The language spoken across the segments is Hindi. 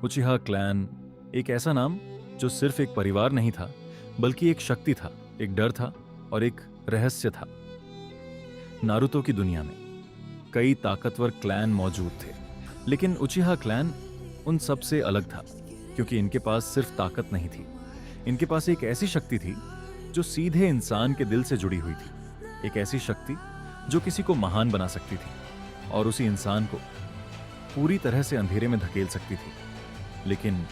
उचिहा क्लैन एक ऐसा नाम जो सिर्फ एक परिवार नहीं था, बल्कि एक शक्ति था, एक डर था और एक रहस्य था। नारुतो की दुनिया में कई ताकतवर क्लैन मौजूद थे, लेकिन उचिहा क्लैन उन सब से अलग था, क्योंकि इनके पास सिर्फ ताकत नहीं थी। इनके पास एक ऐसी शक्ति थी जो सीधे इंसान के दिल से जुड़ी हुई थी। एक ऐसी शक्ति जो किसी को महान बना सकती थी और उसी इंसान को पूरी तरह से अंधेरे में धकेल सकती थी। लेकिन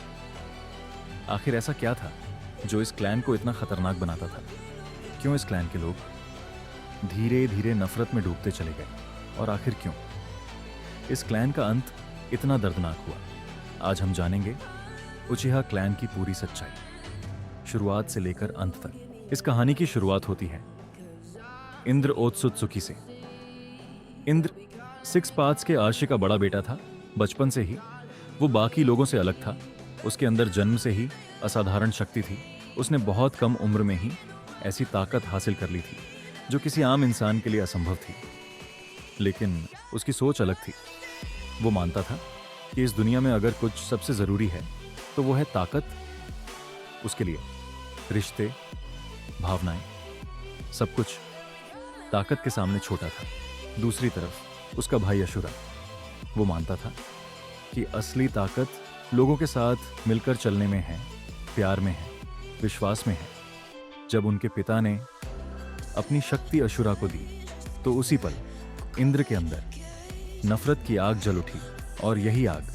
आखिर ऐसा क्या था जो इस क्लैन को इतना खतरनाक बनाता था? क्यों इस क्लैन के लोग धीरे धीरे नफरत में डूबते चले गए, और आखिर क्यों इस क्लैन का अंत इतना दर्दनाक हुआ? आज हम जानेंगे उचिहा क्लैन की पूरी सच्चाई, शुरुआत से लेकर अंत तक। इस कहानी की शुरुआत होती है इंद्र ओत्सुत्सुकी से। इंद्र सिक्स पाथ्स के आर्षी का बड़ा बेटा था। बचपन से ही वो बाकी लोगों से अलग था। उसके अंदर जन्म से ही असाधारण शक्ति थी। उसने बहुत कम उम्र में ही ऐसी ताकत हासिल कर ली थी जो किसी आम इंसान के लिए असंभव थी। लेकिन उसकी सोच अलग थी। वो मानता था कि इस दुनिया में अगर कुछ सबसे ज़रूरी है तो वो है ताकत। उसके लिए रिश्ते, भावनाएं, सब कुछ ताकत के सामने छोटा था। दूसरी तरफ उसका भाई अशुरा, वो मानता था कि असली ताकत लोगों के साथ मिलकर चलने में है, प्यार में है, विश्वास में है। जब उनके पिता ने अपनी शक्ति अशुरा को दी तो उसी पल इंद्र के अंदर नफरत की आग जल उठी, और यही आग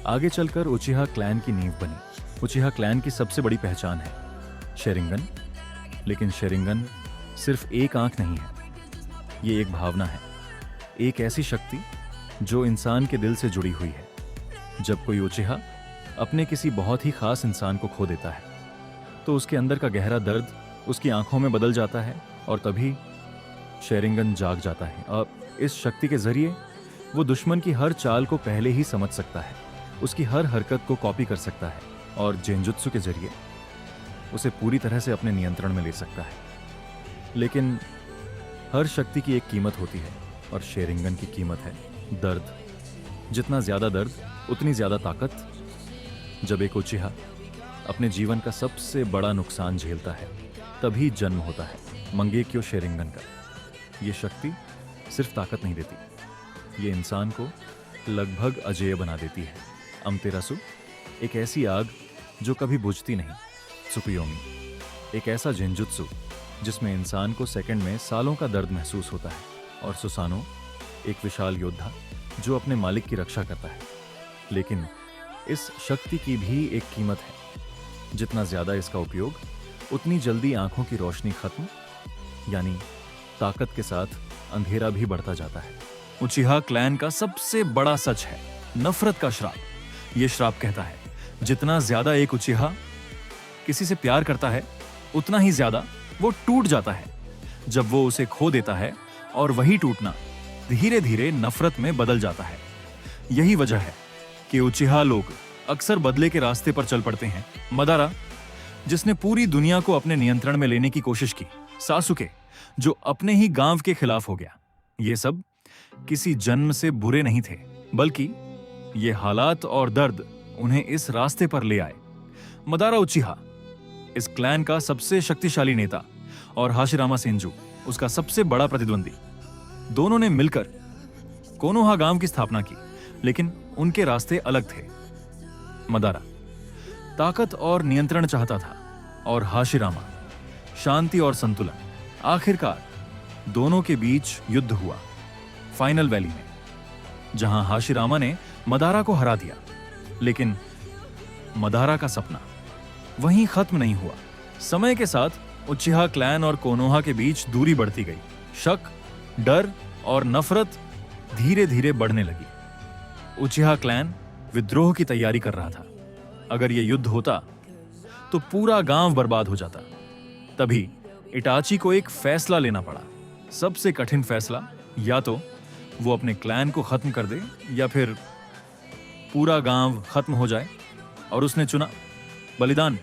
आगे चलकर उचिहा क्लैन की नींव बनी। उचिहा क्लैन की सबसे बड़ी पहचान है शेरिंगन। लेकिन शेरिंगन सिर्फ एक आंख नहीं है, ये एक भावना है, एक ऐसी शक्ति जो इंसान के दिल से जुड़ी हुई है। जब कोई उचिहा अपने किसी बहुत ही खास इंसान को खो देता है तो उसके अंदर का गहरा दर्द उसकी आंखों में बदल जाता है, और तभी शेरिंगन जाग जाता है। अब इस शक्ति के जरिए वो दुश्मन की हर चाल को पहले ही समझ सकता है, उसकी हर हरकत को कॉपी कर सकता है, और जेंजुत्सु के जरिए उसे पूरी तरह से अपने नियंत्रण में ले सकता है। लेकिन हर शक्ति की एक कीमत होती है, और शेरिंगन की कीमत है दर्द। जितना ज्यादा दर्द उतनी ज्यादा ताकत। जब एक उचिहा अपने जीवन का सबसे बड़ा नुकसान झेलता है तभी जन्म होता है मंगेक्यो शेरिंगन का। ये शक्ति सिर्फ ताकत नहीं देती, ये इंसान को लगभग अजेय बना देती है। अमतेरासु एक ऐसी आग जो कभी बुझती नहीं। त्सुकुयोमी एक ऐसा जिंजुत्सु जिसमें इंसान को सेकंड में सालों का दर्द महसूस होता है। और सुसानो एक विशाल योद्धा जो अपने मालिक की रक्षा करता है। लेकिन इस शक्ति की भी एक कीमत है। जितना ज्यादा इसका उपयोग उतनी जल्दी आंखों की रोशनी खत्म, यानी ताकत के साथ अंधेरा भी बढ़ता जाता है। उचिहा क्लैन का सबसे बड़ा सच है नफरत का श्राप। यह श्राप कहता है जितना ज्यादा एक उचिहा किसी से प्यार करता है उतना ही ज्यादा वो टूट जाता है जब वो उसे खो देता है, और वही टूटना धीरे धीरे नफरत में बदल जाता है। यही वजह है कि उचिहा लोग अक्सर बदले के रास्ते पर चल पड़ते हैं। मदारा जिसने पूरी दुनिया को अपने नियंत्रण में लेने की कोशिश की, सासुके जो अपने ही गांव के खिलाफ हो गया, ये सब किसी जन्म से बुरे नहीं थे, बल्कि ये हालात और दर्द उन्हें इस रास्ते पर ले आए। मदारा उचिहा इस क्लैन का सबसे शक्तिशाली नेता, और हाशिरामा सेंजू उसका सबसे बड़ा प्रतिद्वंदी। दोनों ने मिलकर कोनोहा गांव की स्थापना की, लेकिन उनके रास्ते अलग थे। मदारा ताकत और नियंत्रण चाहता था, और हाशिरामा शांति और संतुलन। आखिरकार दोनों के बीच युद्ध हुआ फाइनल वैली में, जहां हाशिरामा ने मदारा को हरा दिया। लेकिन मदारा का सपना वहीं खत्म नहीं हुआ। समय के साथ उचिहा क्लैन और कोनोहा के बीच दूरी बढ़ती गई। शक, डर और नफरत धीरे धीरे बढ़ने लगी। उचिहा क्लैन विद्रोह की तैयारी कर रहा था। अगर यह युद्ध होता तो पूरा गांव बर्बाद हो जाता। तभी इटाची को एक फैसला लेना पड़ा, सबसे कठिन फैसला। या तो वो अपने क्लैन को खत्म कर दे या फिर पूरा गांव खत्म हो जाए। और उसने चुना बलिदान।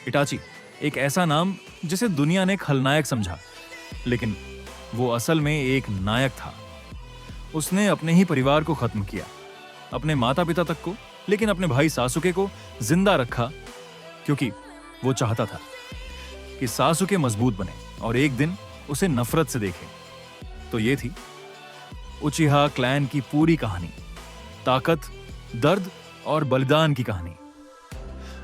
इटाची एक ऐसा नाम जिसे दुनिया ने खलनायक समझा, लेकिन वो असल में एक नायक था। उसने अपने ही परिवार को खत्म किया, अपने माता पिता तक को, लेकिन अपने भाई सासुके को जिंदा रखा क्योंकि वो चाहता था कि सासुके मजबूत बने और एक दिन उसे नफरत से देखे। तो ये थी उचिहा क्लैन की पूरी कहानी, ताकत, दर्द और बलिदान की कहानी।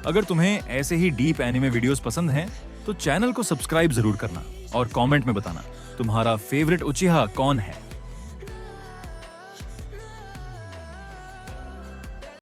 अगर तुम्हें ऐसे ही डीप एनिमे वीडियोस पसंद हैं तो चैनल को सब्सक्राइब जरूर करना और कमेंट में बताना तुम्हारा फेवरेट उचिहा कौन है।